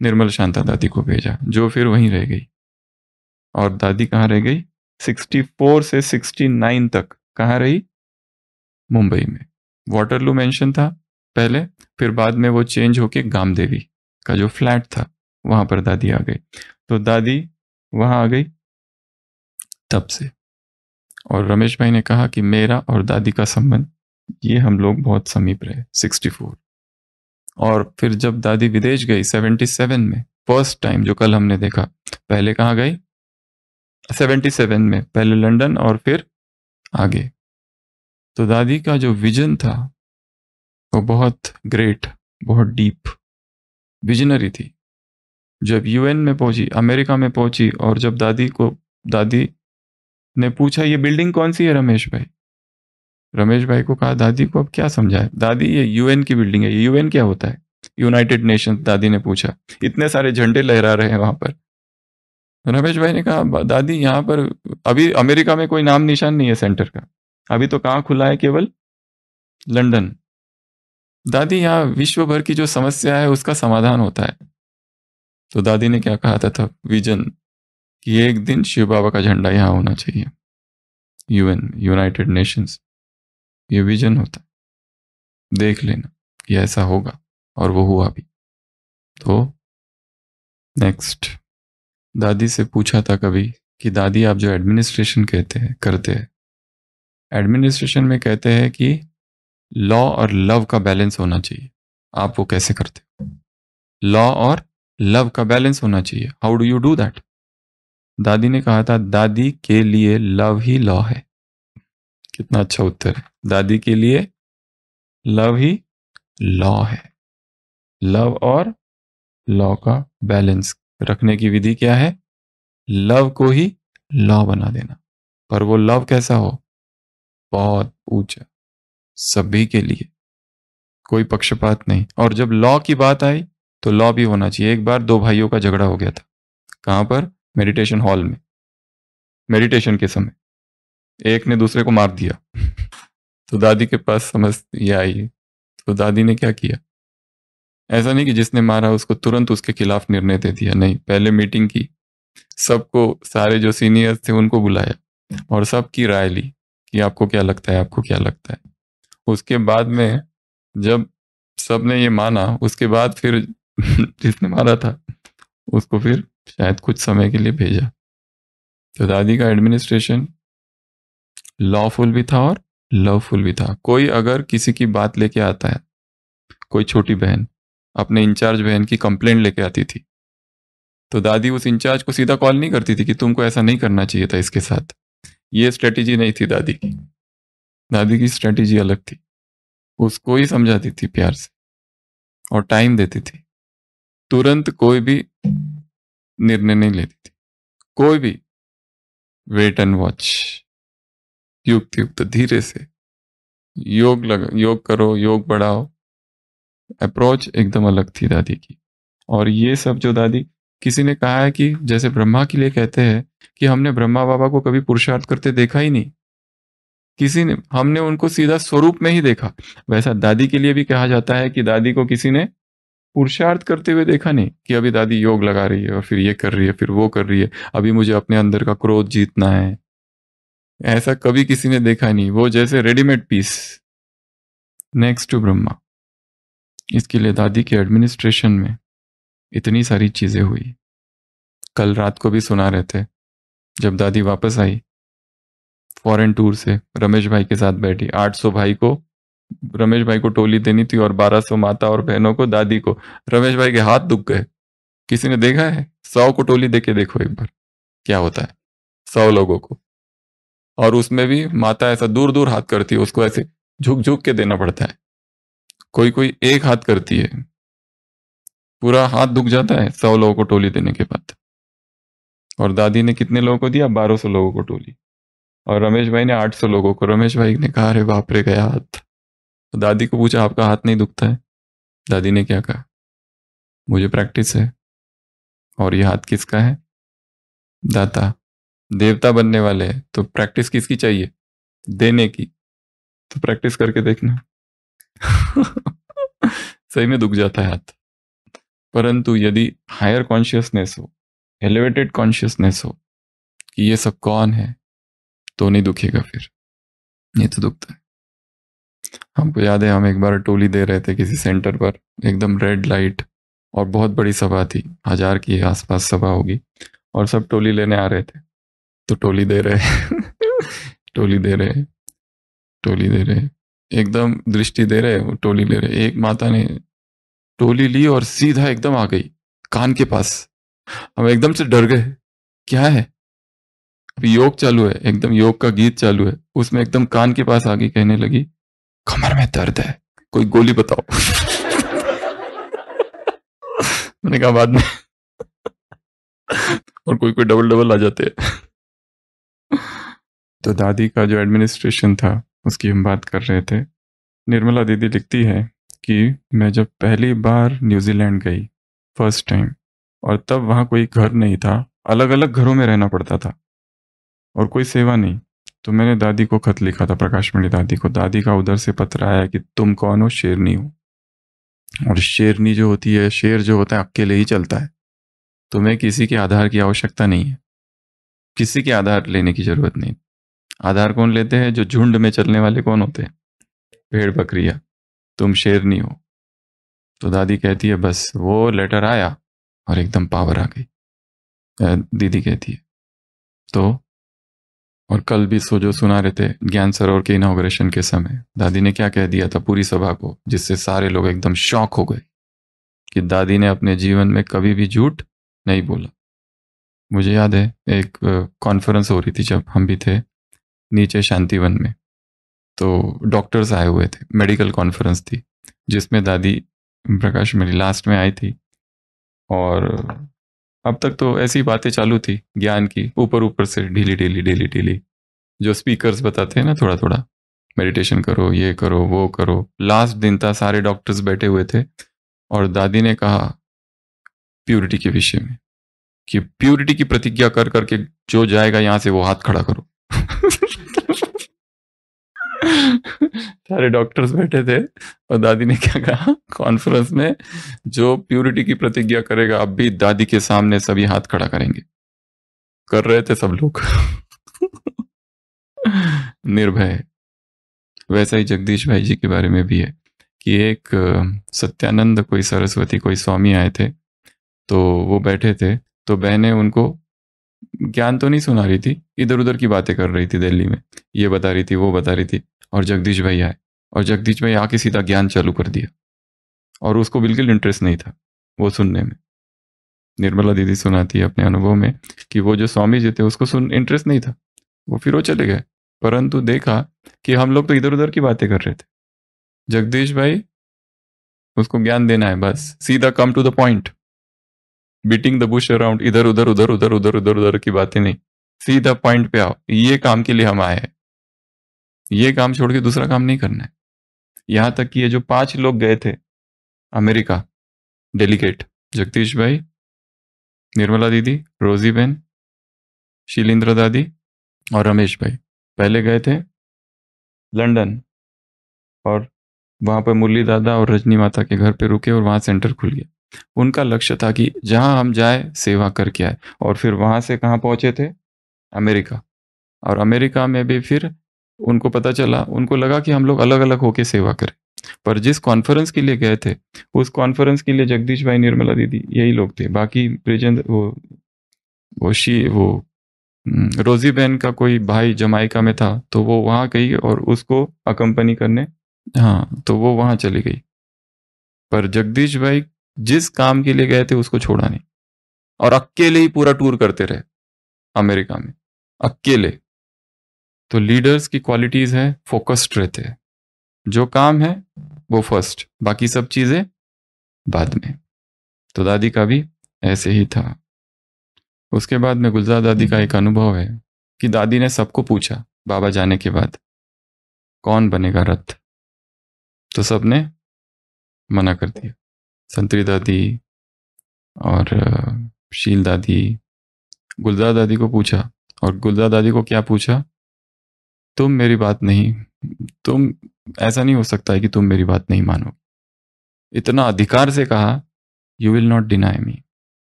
निर्मल शांता दादी को भेजा, जो फिर वहीं रह गई। और दादी कहाँ रह गई? 64 से 69 तक कहाँ रही? मुंबई में। वाटरलू मेंशन था पहले, फिर बाद में वो चेंज होके गामदेवी का जो फ्लैट था वहां पर दादी आ गई। तो दादी वहां आ गई तब से। और रमेश भाई ने कहा कि मेरा और दादी का संबंध, ये हम लोग बहुत समीप रहे 64। और फिर जब दादी विदेश गई 77 में, फर्स्ट टाइम जो कल हमने देखा, पहले कहाँ गई? 77 में पहले लंदन और फिर आगे। तो दादी का जो विजन था वो बहुत ग्रेट, बहुत डीप, विजनरी थी। जब यूएन में पहुंची, अमेरिका में पहुंची, और जब दादी ने पूछा ये बिल्डिंग कौन सी है रमेश भाई? रमेश भाई को कहा दादी को अब क्या समझाए, दादी ये यूएन की बिल्डिंग है। यूएन क्या होता है? United Nations. दादी ने पूछा, इतने सारे झंडे लहरा रहे हैं वहां पर। रमेश भाई ने कहा दादी यहाँ पर अभी अमेरिका में कोई नाम निशान नहीं है सेंटर का, अभी तो कहाँ खुला है, केवल लंदन। दादी यहाँ विश्व भर की जो समस्या है उसका समाधान होता है। तो दादी ने क्या कहा था विजन, कि एक दिन शिव बाबा का झंडा यहाँ होना चाहिए, यूएन, यूनाइटेड नेशंस। ये विजन होता है, देख लेना कि ऐसा होगा, और वो हुआ भी। तो नेक्स्ट, दादी से पूछा था कभी कि दादी आप जो एडमिनिस्ट्रेशन करते हैं, एडमिनिस्ट्रेशन में कहते हैं कि लॉ और लव का बैलेंस होना चाहिए, आप वो कैसे करते हो? लॉ और लव का बैलेंस होना चाहिए, how do you do that? दादी ने कहा था दादी के लिए लव ही लॉ है। कितना अच्छा उत्तर है, दादी के लिए लव ही लॉ है। लव और लॉ का बैलेंस रखने की विधि क्या है? लव को ही लॉ बना देना। पर वो लव कैसा हो? बहुत ऊंचा, सभी के लिए, कोई पक्षपात नहीं। और जब लॉ की बात आई तो लॉ भी होना चाहिए। एक बार दो भाइयों का झगड़ा हो गया था, कहां पर? मेडिटेशन हॉल में, मेडिटेशन के समय एक ने दूसरे को मार दिया। तो दादी के पास समझ ये आई, तो दादी ने क्या किया? ऐसा नहीं कि जिसने मारा उसको तुरंत उसके खिलाफ निर्णय दे दिया, नहीं, पहले मीटिंग की, सबको, सारे जो सीनियर्स थे उनको बुलाया और सबकी राय ली कि आपको क्या लगता है, आपको क्या लगता है। उसके बाद में जब सबने ये माना, उसके बाद फिर जिसने मारा था उसको फिर शायद कुछ समय के लिए भेजा। तो दादी का एडमिनिस्ट्रेशन लॉफुल भी था और लवफुल भी था। कोई अगर किसी की बात लेके आता है, कोई छोटी बहन अपने इंचार्ज बहन की कंप्लेंट लेके आती थी, तो दादी उस इंचार्ज को सीधा कॉल नहीं करती थी कि तुमको ऐसा नहीं करना चाहिए था इसके साथ। ये स्ट्रेटेजी नहीं थी दादी की। दादी की स्ट्रेटेजी अलग थी, उसको ही समझाती थी प्यार से और टाइम देती थी। तुरंत कोई भी निर्णय नहीं लेती थी, कोई भी। वेट एंड वॉच, युक्त युक्त, धीरे से योग करो, योग बढ़ाओ। अप्रोच एकदम अलग थी दादी की। और ये सब जो दादी, किसी ने कहा है कि जैसे ब्रह्मा के लिए कहते हैं कि हमने ब्रह्मा बाबा को कभी पुरुषार्थ करते देखा ही नहीं, किसी ने, हमने उनको सीधा स्वरूप में ही देखा। वैसा दादी के लिए भी कहा जाता है कि दादी को किसी ने पुरुषार्थ करते हुए देखा नहीं, कि अभी दादी योग लगा रही है और फिर ये कर रही है, फिर वो कर रही है, अभी मुझे अपने अंदर का क्रोध जीतना है। ऐसा कभी किसी ने देखा नहीं, वो जैसे readymade piece, next to Brahma. इसके लिए दादी के एडमिनिस्ट्रेशन में इतनी सारी चीजें हुई। कल रात को भी सुना रहे थे, जब दादी वापस आई फॉरेन टूर से, रमेश भाई के साथ बैठी, 800 भाई को रमेश भाई को टोली देनी थी और 1200 माता और बहनों को, दादी को। रमेश भाई के हाथ दुख गए। किसी ने देखा है? 100 को टोली देके देखो एक बार क्या होता है, 100 लोगों को। और उसमें भी माता ऐसा दूर दूर हाथ करती है, उसको ऐसे झुक झुक के देना पड़ता है। कोई कोई एक हाथ करती है, पूरा हाथ दुख जाता है 100 लोगों को टोली देने के बाद। और दादी ने कितने लोगों को दिया? 1200 लोगों को टोली। और रमेश भाई ने 800 लोगों को। रमेश भाई ने कहा अरे बाप रे, गया हाथ। तो दादी को पूछा आपका हाथ नहीं दुखता है? दादी ने क्या कहा? मुझे प्रैक्टिस है। और ये हाथ किसका है? दाता। देवता बनने वाले हैं तो प्रैक्टिस किसकी चाहिए? देने की। तो प्रैक्टिस करके देखना। सही में दुख जाता है हाथ। परंतु यदि हायर कॉन्शियसनेस हो, एलिवेटेड कॉन्शियसनेस हो कि ये सब कौन है, तो नहीं दुखेगा फिर, नहीं तो दुखता है। हमको याद है हम एक बार टोली दे रहे थे किसी सेंटर पर, एकदम रेड लाइट और बहुत बड़ी सभा थी, 1000 की आसपास सभा होगी, और सब टोली लेने आ रहे थे। तो टोली दे रहे टोली दे रहे, टोली दे रहे, एकदम दृष्टि दे रहे, टोली ले रहे। एक माता ने टोली ली और सीधा एकदम आ गई कान के पास। हम एकदम से डर गए, क्या है? अभी योग चालू है, एकदम योग का गीत चालू है, उसमें एकदम कान के पास आ गई, कहने लगी कमर में दर्द है, कोई गोली बताओ। मैंने कहा बाद में। और कोई कोई डबल डबल आ जाते हैं। तो दादी का जो एडमिनिस्ट्रेशन था उसकी हम बात कर रहे थे। निर्मला दीदी लिखती है कि मैं जब पहली बार न्यूजीलैंड गई, फर्स्ट टाइम, और तब वहाँ कोई घर नहीं था, अलग अलग घरों में रहना पड़ता था और कोई सेवा नहीं। तो मैंने दादी को खत लिखा था, प्रकाशमणि दादी को। दादी का उधर से पत्र आया कि तुम कौन हो? शेरनी हो। और शेरनी जो होती है, शेर जो होता है अकेले ही चलता है, तुम्हें किसी के आधार की आवश्यकता नहीं है, किसी के आधार लेने की जरूरत नहीं। आधार कौन लेते हैं? जो झुंड में चलने वाले कौन होते हैं? भेड़ बकरियां। तुम शेरनी हो। तो दादी कहती है बस वो लेटर आया और एकदम पावर आ गई। दीदी कहती है तो, और कल भी सो जो सुना रहे थे ज्ञान सरोवर के इनॉग्रेशन के समय, दादी ने क्या कह दिया था पूरी सभा को, जिससे सारे लोग एकदम शॉक हो गए कि दादी ने अपने जीवन में कभी भी झूठ नहीं बोला। मुझे याद है एक कॉन्फ्रेंस हो रही थी जब हम भी थे नीचे शांतिवन में, तो डॉक्टर्स आए हुए थे, मेडिकल कॉन्फ्रेंस थी, जिसमें दादी प्रकाश मेरी लास्ट में आई थी। और अब तक तो ऐसी बातें चालू थी ज्ञान की, ऊपर ऊपर से ढीली ढीली ढीली ढीली, जो स्पीकर्स बताते हैं ना थोड़ा थोड़ा, मेडिटेशन करो, ये करो, वो करो। लास्ट दिन था, सारे डॉक्टर्स बैठे हुए थे, और दादी ने कहा प्यूरिटी के विषय में कि प्यूरिटी की प्रतिज्ञा कर करके जो जाएगा यहां से वो हाथ खड़ा करो। सारे डॉक्टर्स बैठे थे और दादी ने क्या कहा कॉन्फ्रेंस में, जो प्यूरिटी की प्रतिज्ञा करेगा, अब भी दादी के सामने सभी हाथ खड़ा करेंगे। कर रहे थे सब लोग। निर्भय। वैसा ही जगदीश भाई जी के बारे में भी है कि एक सत्यानंद कोई सरस्वती कोई स्वामी आए थे, तो वो बैठे थे, तो बहनें उनको ज्ञान तो नहीं सुना रही थी, इधर उधर की बातें कर रही थी दिल्ली में, ये बता रही थी, वो बता रही थी, और जगदीश भाई आए, और जगदीश भाई आके सीधा ज्ञान चालू कर दिया, और उसको बिल्कुल इंटरेस्ट नहीं था वो सुनने में। निर्मला दीदी सुनाती है अपने अनुभव में कि वो जो स्वामी जी थे उसको सुन इंटरेस्ट नहीं था, वो फिर वो चले गए। परंतु देखा कि हम लोग तो इधर उधर की बातें कर रहे थे, जगदीश भाई उसको ज्ञान देना है बस, सीधा come to the point, beating the bush around, इधर उधर उधर उधर उधर उधर उधर की बातें नहीं, सीधा पॉइंट पे आओ, ये काम के लिए हम आए हैं, ये काम छोड़ के दूसरा काम नहीं करना है। यहां तक कि ये जो 5 लोग गए थे अमेरिका डेलीगेट, जगदीश भाई, निर्मला दीदी, रोजी बहन, शीलेंद्र दादी और रमेश भाई, पहले गए थे लंदन, और वहां पर मुरली दादा और रजनी माता के घर पे रुके और वहां सेंटर खुल गया। उनका लक्ष्य था कि जहां हम जाए सेवा करके आए, और फिर वहां से कहाँ पहुंचे थे? अमेरिका। और अमेरिका में भी फिर उनको पता चला, उनको लगा कि हम लोग अलग अलग होके सेवा करें। पर जिस कॉन्फ्रेंस के लिए गए थे, उस कॉन्फ्रेंस के लिए जगदीश भाई, निर्मला दीदी, यही लोग थे। बाकी ब्रिजेंद्र वो रोजी बहन का कोई भाई जमाइका में था, तो वो वहां गई और उसको अकम्पनी करने, हाँ, तो वो वहां चली गई। पर जगदीश भाई जिस काम के लिए गए थे उसको छोड़ा नहीं, और अकेले ही पूरा टूर करते रहे अमेरिका में, अकेले। तो लीडर्स की क्वालिटीज है, फोकस्ड रहते हैं, जो काम है वो फर्स्ट, बाकी सब चीजें बाद में। तो दादी का भी ऐसे ही था। उसके बाद में गुलजार दादी का एक अनुभव है कि दादी ने सबको पूछा बाबा जाने के बाद, कौन बनेगा रथ? तो सबने मना कर दिया। संतरी दादी और शील दादी, गुलजार दादी को पूछा, और गुलजार दादी को क्या पूछा? तुम मेरी बात नहीं तुम, ऐसा नहीं हो सकता है कि तुम मेरी बात नहीं मानो। इतना अधिकार से कहा, यू विल नॉट डिनाई मी,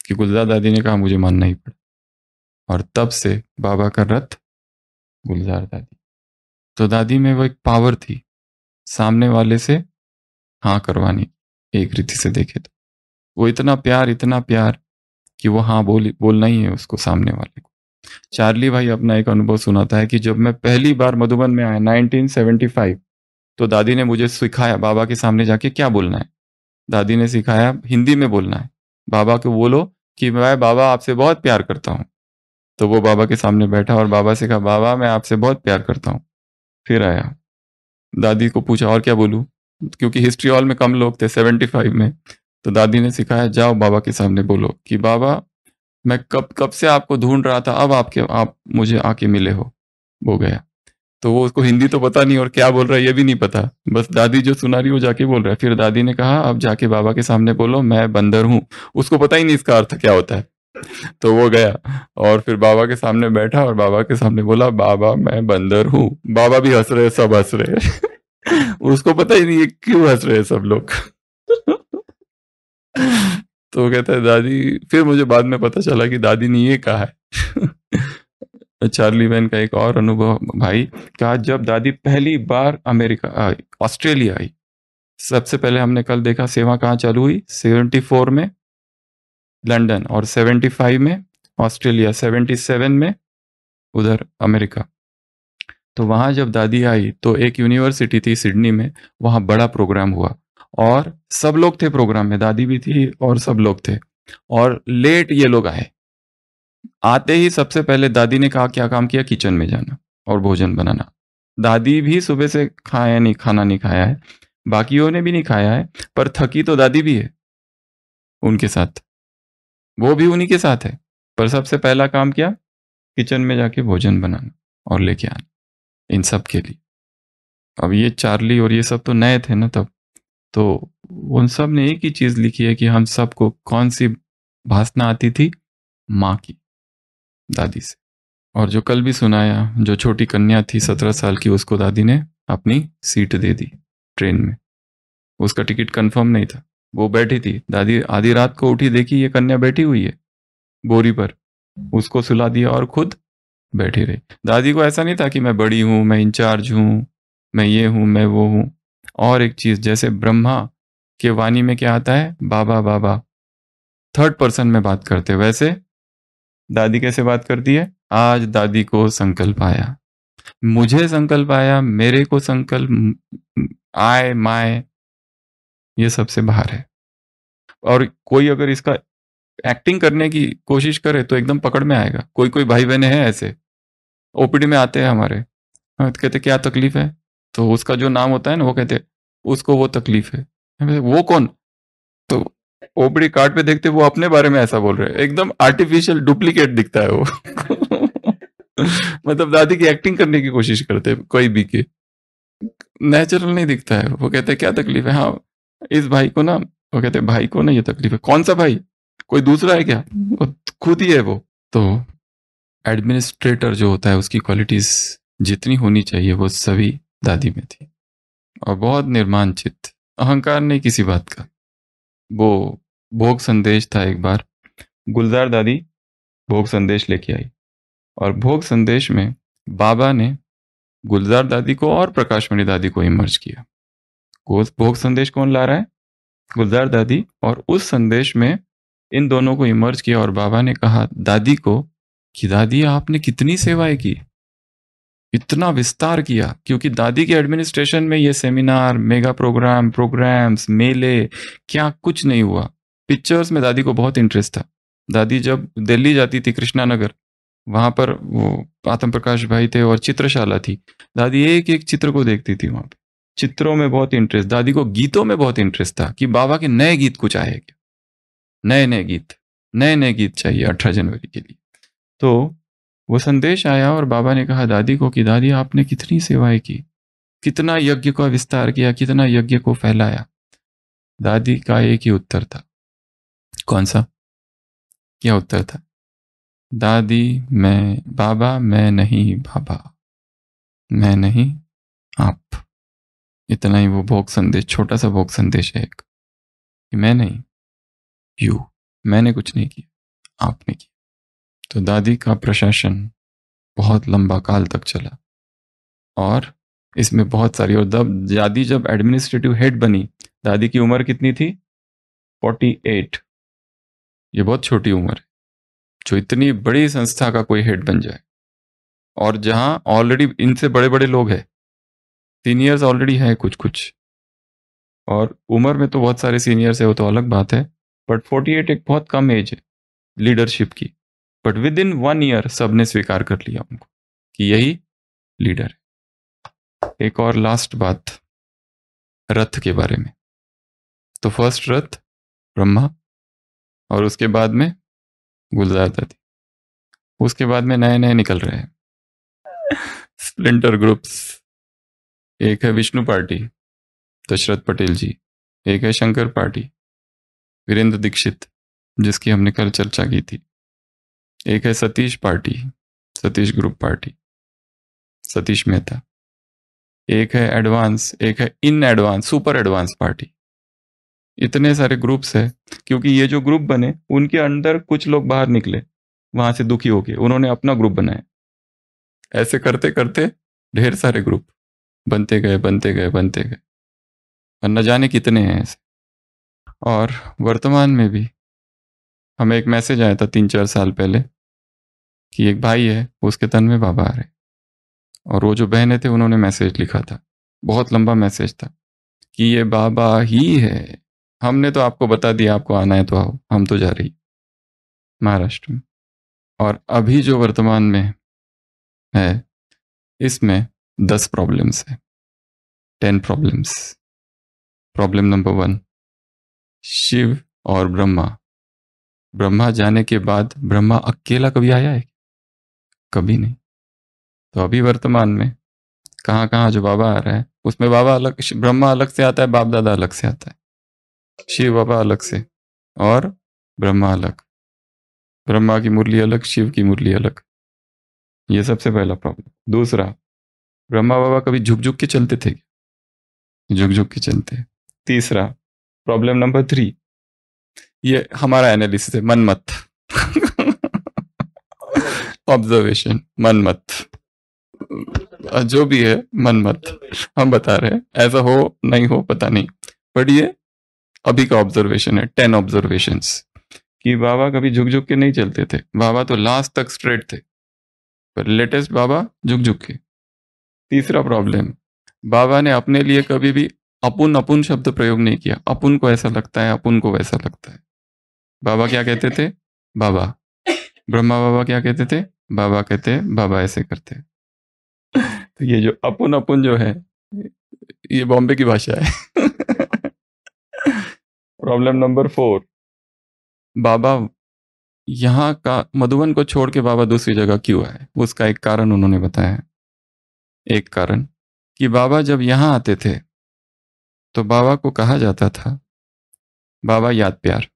कि गुलजार दादी ने कहा मुझे मानना ही पड़ा। और तब से बाबा का रथ गुलजार दादी। तो दादी में वो एक पावर थी सामने वाले से हाँ करवानी, एक रीति से देखे तो वो इतना प्यार कि वो हाँ बोलना ही है उसको, सामने वाले को। चार्ली भाई अपना एक अनुभव सुनाता है कि जब मैं पहली बार मधुबन में आया 1975, तो दादी ने मुझे सिखाया बाबा के सामने जाके क्या बोलना है। दादी ने सिखाया हिंदी में बोलना है, बाबा को बोलो कि मैं बाबा आपसे बहुत प्यार करता हूँ। तो वो बाबा के सामने बैठा और बाबा से कहा बाबा मैं आपसे बहुत प्यार करता हूँ। फिर आया, दादी को पूछा और क्या बोलूं, क्योंकि हिस्ट्री हॉल में कम लोग थे 75 में। तो दादी ने सिखाया जाओ बाबा के सामने बोलो कि बाबा मैं कब कब से आपको ढूंढ रहा था, अब आप मुझे आके मिले हो। वो गया। तो वो उसको हिंदी तो पता नहीं और क्या बोल रहा है ये भी नहीं पता, बस दादी जो सुना रही वो जाके बोल रहा है। फिर दादी ने कहा अब जाके बाबा के सामने बोलो मैं बंदर हूँ। उसको पता ही नहीं इसका अर्थ क्या होता है। तो वो गया और फिर बाबा के सामने बैठा और बाबा के सामने बोला बाबा मैं बंदर हूँ। बाबा भी हंस रहे, सब हंस रहे। उसको पता ही नहीं है क्यों हंस रहे हैं सब लोग। तो वो कहता है दादी, फिर मुझे बाद में पता चला कि दादी ने ये कहा है। चार्ली मैन का एक और अनुभव भाई, कहा जब दादी पहली बार ऑस्ट्रेलिया आई, सबसे पहले हमने कल देखा सेवा कहाँ चालू हुई, 74 में लंदन, और 75 में ऑस्ट्रेलिया, 77 में उधर अमेरिका। तो वहां जब दादी आई तो एक यूनिवर्सिटी थी सिडनी में, वहां बड़ा प्रोग्राम हुआ और सब लोग थे प्रोग्राम में, दादी भी थी और सब लोग थे। और लेट ये लोग आए, आते ही सबसे पहले दादी ने कहा क्या काम किया, किचन में जाना और भोजन बनाना। दादी भी सुबह से खाना नहीं खाया है, बाकियों ने भी नहीं खाया है, पर थकी तो दादी भी है उनके साथ, वो भी उन्हीं के साथ है। पर सबसे पहला काम क्या, किचन में जाके भोजन बनाना और लेके आना इन सब के लिए। अब ये चार्ली और ये सब तो नए थे ना तब, तो उन सब ने एक ही चीज लिखी है कि हम सबको कौन सी भाषा आती थी, माँ की, दादी से। और जो कल भी सुनाया, जो छोटी कन्या थी 17 साल की, उसको दादी ने अपनी सीट दे दी ट्रेन में। उसका टिकट कंफर्म नहीं था, वो बैठी थी, दादी आधी रात को उठी, देखी ये कन्या बैठी हुई है बोरी पर, उसको सुला दिया और खुद बैठी रही। दादी को ऐसा नहीं था कि मैं बड़ी हूं, मैं इंचार्ज हूं, मैं ये हूं, मैं वो हूं। और एक चीज, जैसे ब्रह्मा के वाणी में क्या आता है, बाबा बाबा, थर्ड पर्सन में बात करते, वैसे दादी कैसे बात करती है, आज दादी को संकल्प आया, मुझे संकल्प आया, मेरे को संकल्प, आय माय, ये सबसे बाहर है। और कोई अगर इसका एक्टिंग करने की कोशिश करे तो एकदम पकड़ में आएगा। कोई कोई भाई बहने हैं ऐसे, ओपीडी में आते हैं हमारे, हाँ, तो कहते क्या तकलीफ है, तो उसका जो नाम होता है ना वो कहते उसको वो तकलीफ है। मैं बोले, वो कौन, तो ओपीडी कार्ड पे देखते वो अपने बारे में ऐसा बोल रहे हैं, एकदम आर्टिफिशियल डुप्लीकेट दिखता है वो। मतलब दादी की एक्टिंग करने की कोशिश करते हैं कोई भी के, नेचुरल नहीं दिखता है। वो कहते क्या तकलीफ है, हाँ इस भाई को ना, वो कहते भाई को ना ये तकलीफ है, कौन सा भाई, कोई दूसरा है क्या, वो खुद ही है वो। तो एडमिनिस्ट्रेटर जो होता है उसकी क्वालिटीज जितनी होनी चाहिए वो सभी दादी में थी। और बहुत निर्माण चित्त, अहंकार नहीं किसी बात का। वो भोग संदेश था एक बार, गुलजार दादी भोग संदेश लेके आई, और भोग संदेश में बाबा ने गुलजार दादी को और प्रकाशमणि दादी को इमर्ज किया। भोग संदेश कौन ला रहा है, गुलजार दादी, और उस संदेश में इन दोनों को इमर्ज किया। और बाबा ने कहा दादी को कि दादी आपने कितनी सेवाएं की, इतना विस्तार किया, क्योंकि दादी के एडमिनिस्ट्रेशन में ये सेमिनार, मेगा प्रोग्राम्स, मेले, क्या कुछ नहीं हुआ। पिक्चर्स में दादी को बहुत इंटरेस्ट था। दादी जब दिल्ली जाती थी कृष्णा नगर, वहां पर वो आत्म प्रकाश भाई थे और चित्रशाला थी, दादी एक एक चित्र को देखती थी वहां पे। चित्रों में बहुत इंटरेस्ट, दादी को गीतों में बहुत इंटरेस्ट था कि बाबा के नए गीत कुछ आए क्या, नए नए गीत चाहिए 18 जनवरी के लिए। तो वो संदेश आया और बाबा ने कहा दादी को कि दादी आपने कितनी सेवाएं की, कितना यज्ञ का विस्तार किया, कितना यज्ञ को फैलाया। दादी का एक ही उत्तर था, कौन सा, क्या उत्तर था, दादी मैं बाबा, मैं नहीं बाबा, मैं नहीं आप, इतना ही वो भोग संदेश, छोटा सा भोग संदेश है एक, कि मैं नहीं, यू, मैंने कुछ नहीं किया, आपने किया। तो दादी का प्रशासन बहुत लंबा काल तक चला, और इसमें बहुत सारी, और दादी जब एडमिनिस्ट्रेटिव हेड बनी, दादी की उम्र कितनी थी? 48। ये बहुत छोटी उम्र है जो इतनी बड़ी संस्था का कोई हेड बन जाए, और जहां ऑलरेडी इनसे बड़े बड़े लोग हैं, सीनियर्स ऑलरेडी है कुछ कुछ, और उम्र में तो बहुत सारे सीनियर्स है, वो तो अलग बात है, बट 48 एक बहुत कम एज है लीडरशिप की। बट विद इन 1 ईयर सबने स्वीकार कर लिया उनको कि यही लीडर है। एक और लास्ट बात रथ के बारे में। तो फर्स्ट रथ ब्रह्मा, और उसके बाद में गुलजार दादी, उसके बाद में नए नए निकल रहे हैं स्प्लिंटर ग्रुप्स। एक है विष्णु पार्टी, दशरथ पटेल जी। एक है शंकर पार्टी, वीरेंद्र दीक्षित, जिसकी हमने कल चर्चा की थी। एक है Satish party, Satish group party, Satish Mehta. एक है एडवांस, एक है in advance, super advance party. इतने सारे ग्रुप्स है, क्योंकि ये जो ग्रुप बने उनके अंदर कुछ लोग बाहर निकले वहां से दुखी होके, उन्होंने अपना ग्रुप बनाया। ऐसे करते करते ढेर सारे ग्रुप बनते गए बनते गए बनते गए, और न जाने कितने हैं ऐसे। और वर्तमान में भी हमें एक मैसेज आया था 3-4 साल पहले कि एक भाई है, उसके तन में बाबा आ रहे, और वो जो बहने थे उन्होंने मैसेज लिखा था, बहुत लंबा मैसेज था कि ये बाबा ही है, हमने तो आपको बता दिया आपको आना है तो आओ, हम तो जा रही महाराष्ट्र में। और अभी जो वर्तमान में है, इसमें 10 प्रॉब्लम्स है, 10 प्रॉब्लम्स। प्रॉब्लम नंबर 1, शिव और ब्रह्मा। ब्रह्मा जाने के बाद ब्रह्मा अकेला कभी आया है? कभी नहीं। तो अभी वर्तमान में कहाँ कहाँ जो बाबा आ रहा है, उसमें बाबा अलग, ब्रह्मा अलग से आता है, बाप दादा अलग से आता है, शिव बाबा अलग से, और ब्रह्मा अलग। ब्रह्मा की मुरली अलग, शिव की मुरली अलग। ये सबसे पहला प्रॉब्लम। दूसरा, ब्रह्मा बाबा कभी झुक झुक के चलते थे? झुक झुक के चलते। तीसरा, प्रॉब्लम नंबर 3, ये हमारा एनालिसिस है, मन मत ऑब्जर्वेशन, मन मत, जो भी है मन मत, हम बता रहे हैं, ऐसा हो नहीं हो पता नहीं, बट ये अभी का ऑब्जर्वेशन है, 10 ऑब्जर्वेशंस, कि बाबा कभी झुक झुक के नहीं चलते थे, बाबा तो लास्ट तक स्ट्रेट थे, पर लेटेस्ट बाबा झुक झुक के। तीसरा प्रॉब्लम, बाबा ने अपने लिए कभी भी अपुन अपुन शब्द प्रयोग नहीं किया, अपुन को ऐसा लगता है, अपुन को वैसा लगता है। बाबा क्या कहते थे? बाबा। ब्रह्मा बाबा क्या कहते थे? बाबा कहते, बाबा ऐसे करते। तो ये जो अपुन अपुन जो है, ये बॉम्बे की भाषा है प्रॉब्लम नंबर 4, बाबा यहाँ का मधुबन को छोड़ के बाबा दूसरी जगह क्यों आए? उसका एक कारण उन्होंने बताया। एक कारण कि बाबा जब यहाँ आते थे तो बाबा को कहा जाता था बाबा याद प्यार,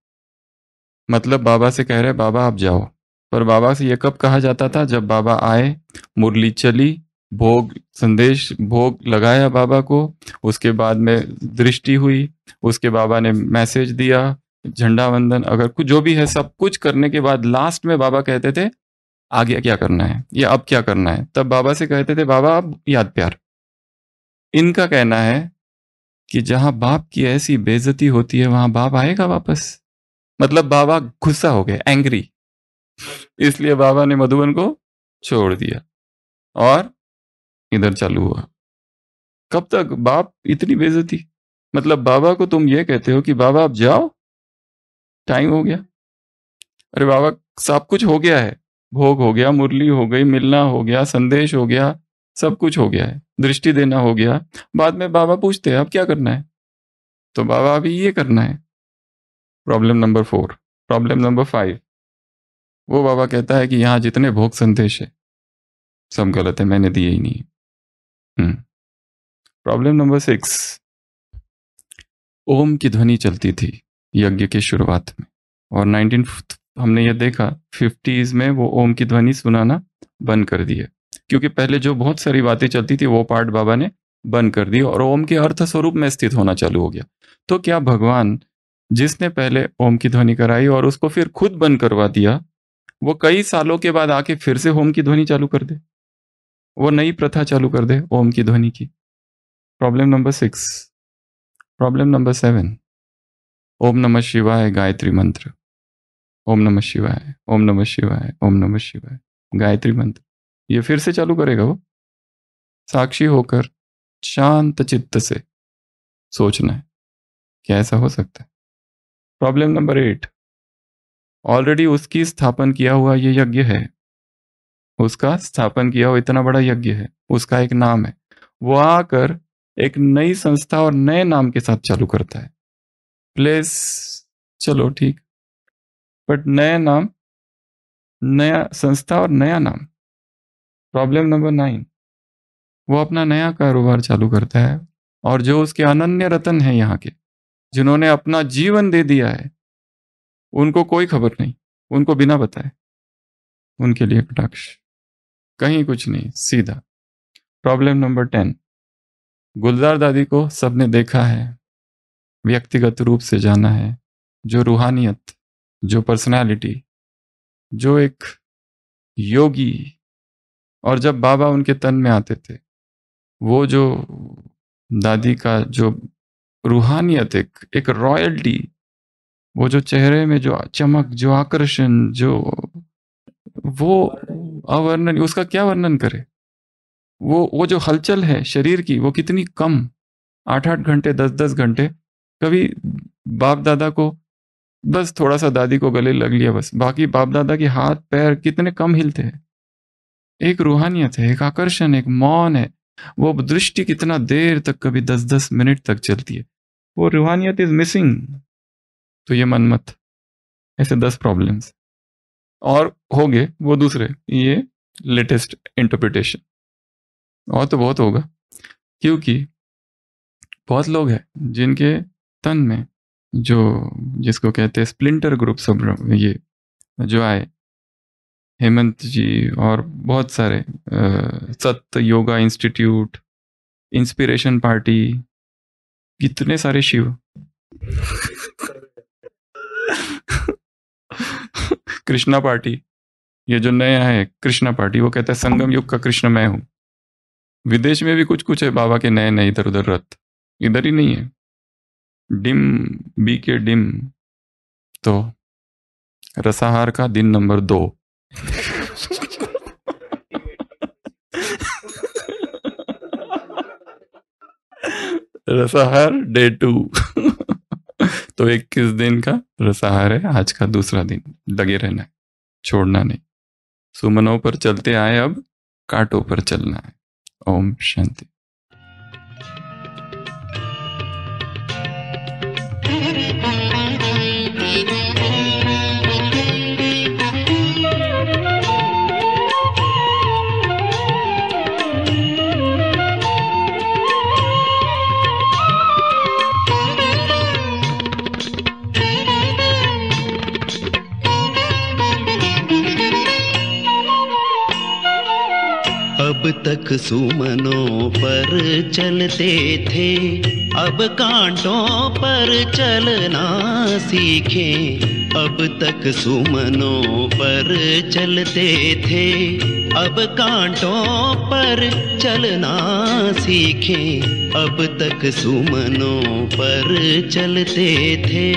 मतलब बाबा से कह रहे बाबा आप जाओ। पर बाबा से ये कब कहा जाता था? जब बाबा आए, मुरली चली, भोग संदेश, भोग लगाया बाबा को, उसके बाद में दृष्टि हुई, उसके बाबा ने मैसेज दिया, झंडा वंदन, अगर कुछ जो भी है सब कुछ करने के बाद लास्ट में बाबा कहते थे आगे क्या करना है या अब क्या करना है, तब बाबा से कहते थे बाबा अब याद प्यार। इनका कहना है कि जहां बाप की ऐसी बेइज्जती होती है वहां बाप आएगा वापस? मतलब बाबा गुस्सा हो गए, एंग्री, इसलिए बाबा ने मधुबन को छोड़ दिया और इधर चालू हुआ। कब तक बाप इतनी बेइज्जती? मतलब बाबा को तुम ये कहते हो कि बाबा आप जाओ, टाइम हो गया। अरे बाबा सब कुछ हो गया है, भोग हो गया, मुरली हो गई, मिलना हो गया, संदेश हो गया, सब कुछ हो गया है, दृष्टि देना हो गया। बाद में बाबा पूछते हैं अब क्या करना है, तो बाबा अभी ये करना है। Problem number 4। प्रॉब्लम नंबर 5, वो बाबा कहता है कि यहाँ जितने भोग संदेश है सब गलत है, मैंने दिए ही नहीं। प्रॉब्लम नंबर 6, ओम की ध्वनि चलती थी यज्ञ की शुरुआत में, और 19 हमने ये देखा 50s में वो ओम की ध्वनि सुनाना बंद कर दिया, क्योंकि पहले जो बहुत सारी बातें चलती थी वो पार्ट बाबा ने बंद कर दी और ओम के अर्थ स्वरूप में स्थित होना चालू हो गया। तो क्या भगवान जिसने पहले ओम की ध्वनि कराई और उसको फिर खुद बंद करवा दिया, वो कई सालों के बाद आके फिर से ओम की ध्वनि चालू कर दे, वो नई प्रथा चालू कर दे ओम की ध्वनि की? Problem number 6। प्रॉब्लम नंबर 7, ओम नमः शिवाय गायत्री मंत्र। ओम नमः शिवाय, ओम नमः शिवाय, ओम नमः शिवाय, गायत्री मंत्र ये फिर से चालू करेगा वो? साक्षी होकर शांत चित्त से सोचना है क्या ऐसा हो सकता है? प्रॉब्लम नंबर 8, ऑलरेडी उसकी स्थापन किया हुआ ये यज्ञ है, उसका स्थापन किया हुआ इतना बड़ा यज्ञ है, उसका एक नाम है, वो आकर एक नई संस्था और नए नाम के साथ चालू करता है। प्लेस चलो ठीक, बट नया नाम, नया संस्था और नया नाम। प्रॉब्लम नंबर 9, वो अपना नया कारोबार चालू करता है और जो उसके अनन्य रतन है यहाँ के, जिन्होंने अपना जीवन दे दिया है, उनको कोई खबर नहीं, उनको बिना बताए उनके लिए कटाक्ष, कहीं कुछ नहीं, सीधा। प्रॉब्लम नंबर 10, गुलजार दादी को सबने देखा है, व्यक्तिगत रूप से जाना है, जो रूहानियत, जो पर्सनालिटी, जो एक योगी, और जब बाबा उनके तन में आते थे, वो जो दादी का जो रूहानियत, एक रॉयल्टी, वो जो चेहरे में जो चमक, जो आकर्षण, जो वो अवर्णन, उसका क्या वर्णन करे? वो जो हलचल है शरीर की, वो कितनी कम, 8-8 घंटे, 10-10 घंटे, कभी बाप दादा को बस थोड़ा सा दादी को गले लग लिया बस, बाकी बाप दादा के हाथ पैर कितने कम हिलते हैं। एक रूहानियत है, एक आकर्षण, एक मौन है, वो दृष्टि कितना देर तक, कभी 10-10 मिनट तक चलती है, वो रूहानियत इज मिसिंग। तो ये मनमत, ऐसे 10 प्रॉब्लम्स और हो गए, वो दूसरे, ये लेटेस्ट इंटरप्रिटेशन, और तो बहुत होगा, क्योंकि बहुत लोग हैं जिनके तन में जो, जिसको कहते हैं स्प्लिंटर ग्रुप, सब ये जो आए, हेमंत जी और बहुत सारे, सत्य योगा इंस्टीट्यूट, इंस्पिरेशन पार्टी, कितने सारे शिव कृष्णा पार्टी, ये जो नया है कृष्णा पार्टी, वो कहता है संगम युग का कृष्ण मैं हूं। विदेश में भी कुछ कुछ है बाबा के नए नए इधर उधर रथ, इधर ही नहीं है। डिम बीके डिम, तो रसाहार का दिन नंबर 2 रसाहार डे 2 तो 21 दिन का रसाहार है, आज का दूसरा दिन, लगे रहना है, छोड़ना नहीं। सुमनों पर चलते आए, अब कांटों पर चलना है। ओम शांति। अब तक सुमनों पर चलते थे, अब कांटों पर चलना सीखें। अब तक सुमनों पर चलते थे, अब कांटों पर चलना सीखें। अब तक सुमनों पर चलते थे।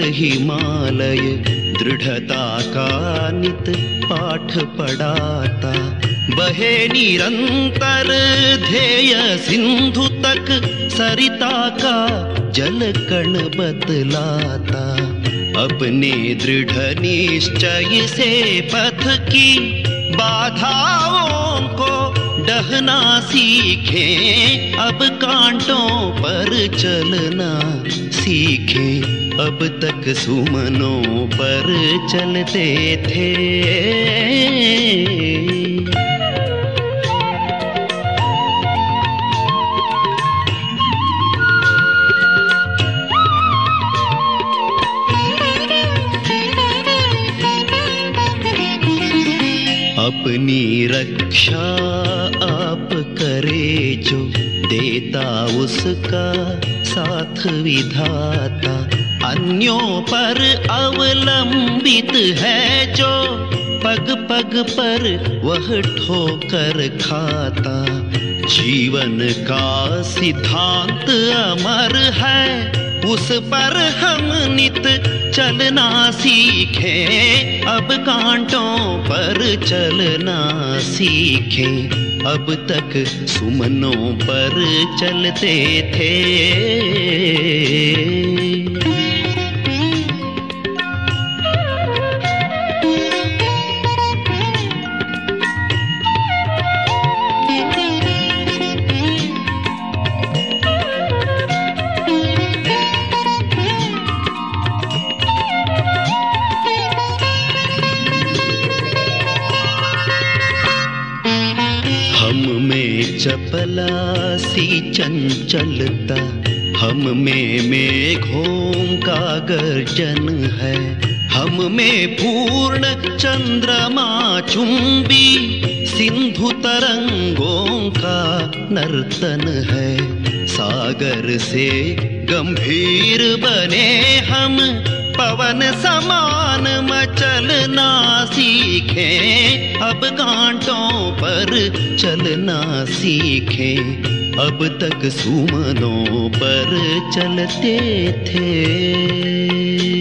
हिमालय दृढ़ता का नित पाठ पढ़ाता, बहे निरंतर ध्येय सिंधु तक सरिता का जल कण बतलाता। अपने दृढ़ निश्चय से पथ की बाधाओं को डहना सीखें, अब कांटों पर चलना सीखें। अब तक सुमनों पर चलते थे। अपनी रक्षा आप करे जो, देता उसका साथ विधाता। अन्यों पर अवलंबित है जो, पग पग पर वह ठोकर खाता। जीवन का सिद्धांत अमर है, उस पर हम नित चलना सीखें। अब कांटों पर चलना सीखें। अब तक सुमनों पर चलते थे। चपला सी चंचलता, हम में मेघों का गर्जन है। हम में पूर्ण चंद्रमा चुंबी सिंधु तरंगों का नर्तन है। सागर से गंभीर बने हम, पवन समान मचलना सीखें। अब कांटों पर चलना सीखें। अब तक सुमनों पर चलते थे।